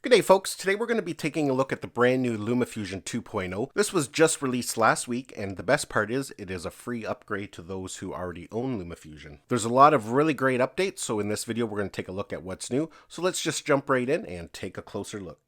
Good day, folks. Today we're going to be taking a look at the brand new LumaFusion 2.0. This was just released last week, and the best part is it is a free upgrade to those who already own LumaFusion. There's a lot of really great updates, so in this video we're going to take a look at what's new. So let's just jump right in and take a closer look.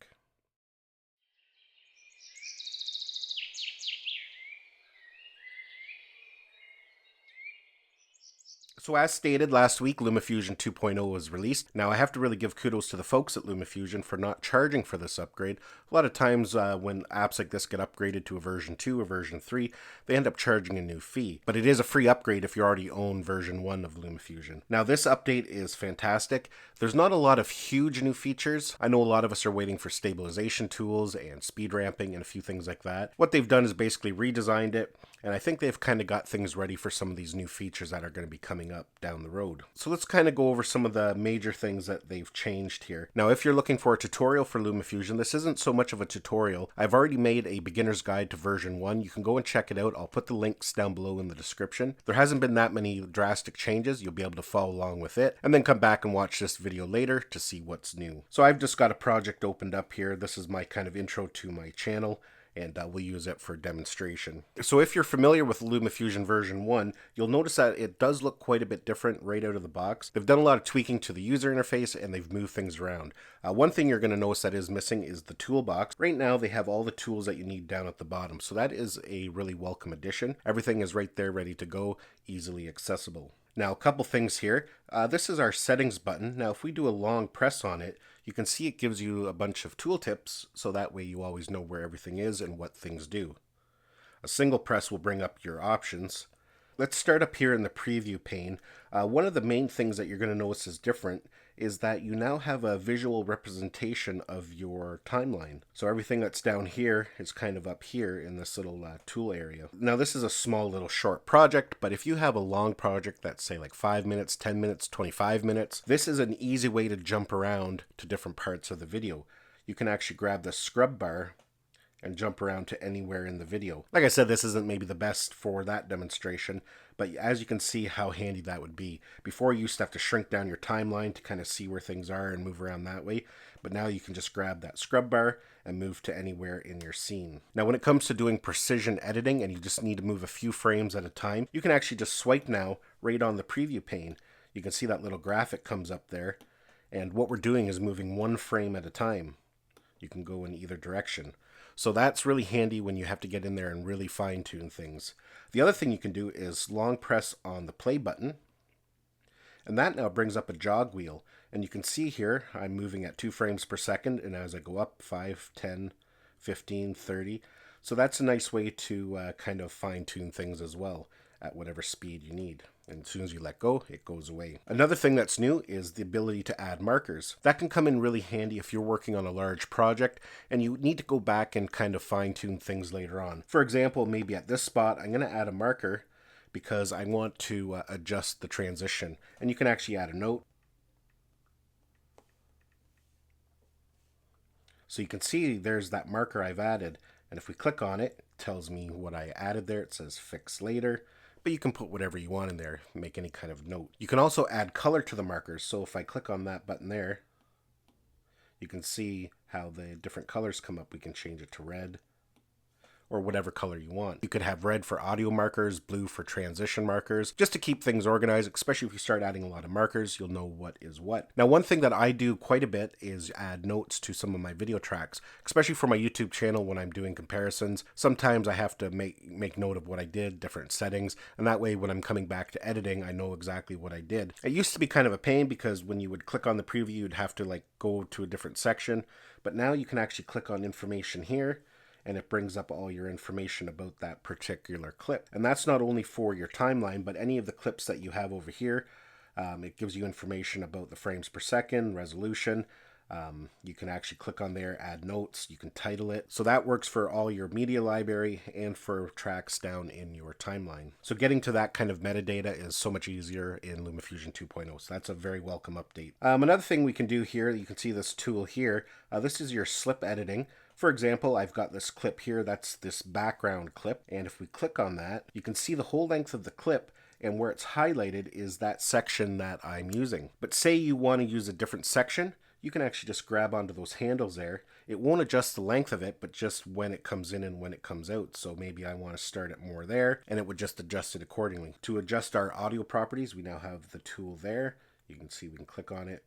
So as stated last week, LumaFusion 2.0 was released. Now I have to really give kudos to the folks at LumaFusion for not charging for this upgrade. A lot of times when apps like this get upgraded to a version 2 or version 3, they end up charging a new fee. But it is a free upgrade if you already own version 1 of LumaFusion. Now this update is fantastic. There's not a lot of huge new features. I know a lot of us are waiting for stabilization tools and speed ramping and a few things like that. What they've done is basically redesigned it, and I think they've kind of got things ready for some of these new features that are going to be coming up down the road. So let's kind of go over some of the major things that they've changed here. Now, if you're looking for a tutorial for LumaFusion, this isn't so much of a tutorial. I've already made a beginner's guide to version 1. You can go and check it out. I'll put the links down below in the description. There hasn't been that many drastic changes. You'll be able to follow along with it and then come back and watch this video later to see what's new. So I've just got a project opened up here. This is my kind of intro to my channel, and we'll use it for demonstration. So if you're familiar with LumaFusion version 1, you'll notice that it does look quite a bit different right out of the box. They've done a lot of tweaking to the user interface, and they've moved things around. One thing you're going to notice that is missing is the toolbox. Right now they have all the tools that you need down at the bottom, so that is a really welcome addition. Everything is right there ready to go, easily accessible. Now, a couple things here. This is our settings button. Now, if we do a long press on it, you can see it gives you a bunch of tooltips, so that way you always know where everything is and what things do. A single press will bring up your options. Let's start up here in the preview pane. One of the main things that you're going to notice is different is that you now have a visual representation of your timeline. So everything that's down here is kind of up here in this little tool area. Now this is a small little short project, but if you have a long project that's say like 5 minutes, 10 minutes, 25 minutes, this is an easy way to jump around to different parts of the video. You can actually grab the scrub bar and jump around to anywhere in the video. Like I said, this isn't maybe the best for that demonstration, but as you can see how handy that would be. Before you used to have to shrink down your timeline to kind of see where things are and move around that way, but now you can just grab that scrub bar and move to anywhere in your scene. Now when it comes to doing precision editing and you just need to move a few frames at a time, you can actually just swipe now right on the preview pane. You can see that little graphic comes up there, and what we're doing is moving one frame at a time. You can go in either direction. So that's really handy when you have to get in there and really fine-tune things. The other thing you can do is long press on the play button, and that now brings up a jog wheel. And you can see here I'm moving at 2 frames per second, and as I go up 5, 10, 15, 30. So that's a nice way to kind of fine-tune things as well at whatever speed you need. And as soon as you let go, it goes away. Another thing that's new is the ability to add markers. That can come in really handy if you're working on a large project and you need to go back and kind of fine-tune things later on. For example, maybe at this spot, I'm going to add a marker because I want to adjust the transition. And you can actually add a note. So you can see there's that marker I've added. And if we click on it, it tells me what I added there. It says fix later. But you can put whatever you want in there, make any kind of note. You can also add color to the markers. So if I click on that button there, you can see how the different colors come up. We can change it to red or whatever color you want. You could have red for audio markers, blue for transition markers, just to keep things organized, especially if you start adding a lot of markers, you'll know what is what. Now, one thing that I do quite a bit is add notes to some of my video tracks, especially for my YouTube channel when I'm doing comparisons. Sometimes I have to make note of what I did, different settings, and that way when I'm coming back to editing, I know exactly what I did. It used to be kind of a pain because when you would click on the preview, you'd have to like go to a different section, but now you can actually click on information here, and it brings up all your information about that particular clip. And that's not only for your timeline, but any of the clips that you have over here. It gives you information about the frames per second, resolution. You can actually click on there, add notes, you can title it. So that works for all your media library and for tracks down in your timeline. So getting to that kind of metadata is so much easier in LumaFusion 2.0. So that's a very welcome update. Another thing we can do here, you can see this tool here. This is your slip editing. For example, I've got this clip here, that's this background clip, and if we click on that, you can see the whole length of the clip, and where it's highlighted is that section that I'm using. But say you want to use a different section, you can actually just grab onto those handles there. It won't adjust the length of it, but just when it comes in and when it comes out. So maybe I want to start it more there, and it would just adjust it accordingly. To adjust our audio properties, we now have the tool there. You can see we can click on it.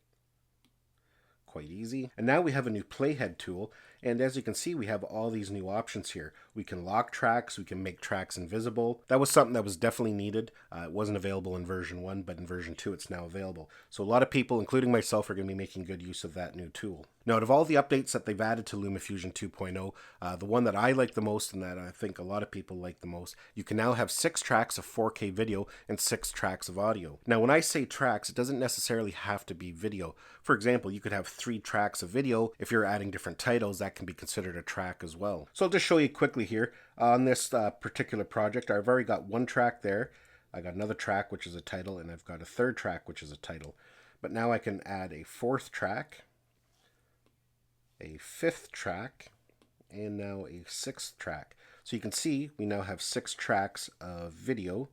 Quite easy. And now we have a new playhead tool, and as you can see, we have all these new options here. We can lock tracks, we can make tracks invisible. That was something that was definitely needed. It wasn't available in version 1, but in version 2 it's now available. So a lot of people, including myself, are going to be making good use of that new tool. Now, out of all the updates that they've added to LumaFusion 2.0, the one that I like the most and that I think a lot of people like the most, you can now have 6 tracks of 4K video and 6 tracks of audio. Now, when I say tracks, it doesn't necessarily have to be video. For example, you could have 3 tracks of video. If you're adding different titles, that can be considered a track as well. So I'll just show you quickly here. On this particular project, I've already got 1 track there. I got another track, which is a title, and I've got a 3rd track, which is a title. But now I can add a 4th track, a 5th track, and now a 6th track. So you can see we now have 6 tracks of video,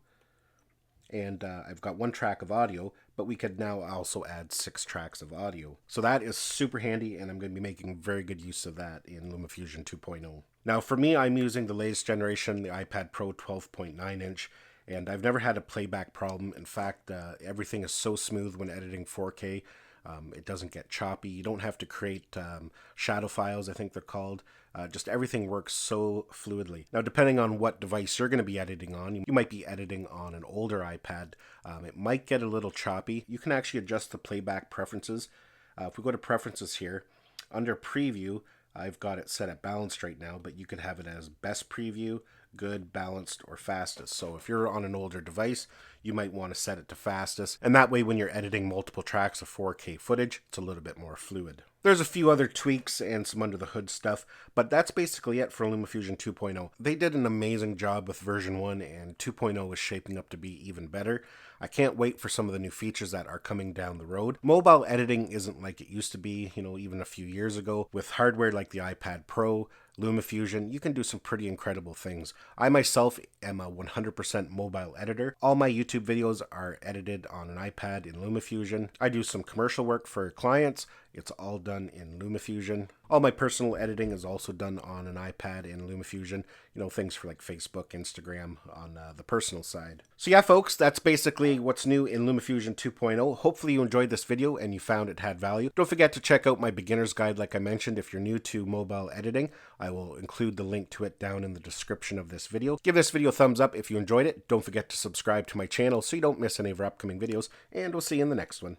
and I've got 1 track of audio, but we could now also add 6 tracks of audio. So that is super handy, and I'm going to be making very good use of that in LumaFusion 2.0. Now for me, I'm using the latest generation, the iPad Pro 12.9 inch, and I've never had a playback problem. In fact, everything is so smooth when editing 4K. It doesn't get choppy. You don't have to create shadow files, I think they're called. Just everything works so fluidly. Now, depending on what device you're going to be editing on, you might be editing on an older iPad. It might get a little choppy. You can actually adjust the playback preferences. If we go to preferences here, under preview, I've got it set at balanced right now, but you could have it as best preview, good, balanced, or fastest. So if you're on an older device, you might want to set it to fastest. And that way, when you're editing multiple tracks of 4K footage, it's a little bit more fluid. There's a few other tweaks and some under the hood stuff, but that's basically it for LumaFusion 2.0. They did an amazing job with version 1, and 2.0 is shaping up to be even better. I can't wait for some of the new features that are coming down the road. Mobile editing isn't like it used to be, even a few years ago. With hardware like the iPad Pro, LumaFusion, you can do some pretty incredible things. I myself am a 100% mobile editor. All my YouTube videos are edited on an iPad in LumaFusion. I do some commercial work for clients. It's all done in LumaFusion. All my personal editing is also done on an iPad in LumaFusion. Things for like Facebook, Instagram on the personal side. So yeah, folks, that's basically what's new in LumaFusion 2.0. Hopefully you enjoyed this video and you found it had value. Don't forget to check out my beginner's guide, like I mentioned, if you're new to mobile editing. I will include the link to it down in the description of this video. Give this video a thumbs up if you enjoyed it. Don't forget to subscribe to my channel so you don't miss any of our upcoming videos, and we'll see you in the next one.